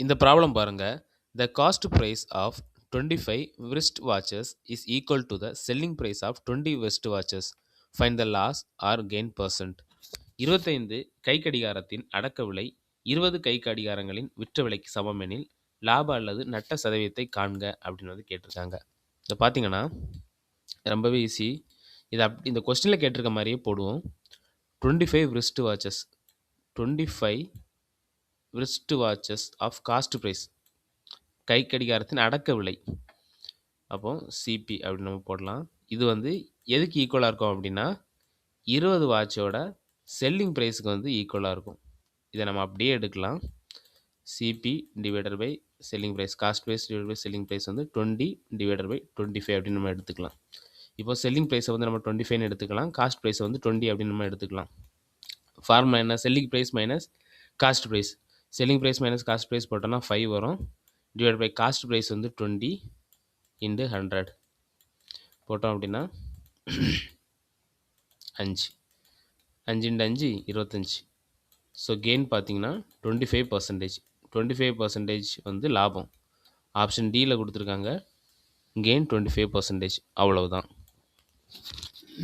இந்த ப்ராப்ளம் பாருங்க. The cost price of 25 wrist watches is equal to the selling price of 20 wrist watches. Find the loss or gain percent. 25 கை கடிகாரத்தின் அடக்க விலை 20 கை கடிகாரங்களின் விற்ற விலைக்கு சமம் எனில் லாப அல்லது நட்ட சதவீதத்தை காண்க அப்படின்னு வந்து கேட்டிருக்காங்க. இதை பார்த்தீங்கன்னா ரொம்பவே ஈஸி. இந்த கொஸ்டினில் கேட்டிருக்க மாதிரியே போடுவோம். 25 wrist watches 25 wrist watches of cost price கை கடிகாரத்தின் அடக்க விலை. அப்போ சிபி அப்படின்னு நம்ம போடலாம். இது வந்து எதுக்கு ஈக்குவலாக இருக்கும் அப்படின்னா 20 வாட்சோட செல்லிங் ப்ரைஸுக்கு வந்து ஈக்குவலாக இருக்கும். இதை நம்ம அப்படியே எடுக்கலாம். CP divider by selling price, cost price divide by selling price வந்து 20 டிவைடர் பை 25 அப்படின்னு நம்ம எடுத்துக்கலாம். இப்போ செல்லிங் ப்ரைஸை வந்து நம்ம 25ன்னு எடுத்துக்கலாம், காஸ்ட் ப்ரைஸை வந்து 20 அப்படின்னு நம்ம எடுத்துக்கலாம். ஃபார்முலா என்ன? Selling price minus cost price. Selling price minus cost price போட்டோன்னா 5 வரும். டிவைட் பை காஸ்ட் ப்ரைஸ் வந்து 20 இன்டு 100 போட்டோம் அப்படின்னா 5 இன்டு 5 25. ஸோ கெயின் பார்த்தீங்கன்னா 25%. 25% வந்து லாபம். ஆப்ஷன் டியில் கொடுத்துருக்காங்க. கெயின் 25%. அவ்வளவுதான்.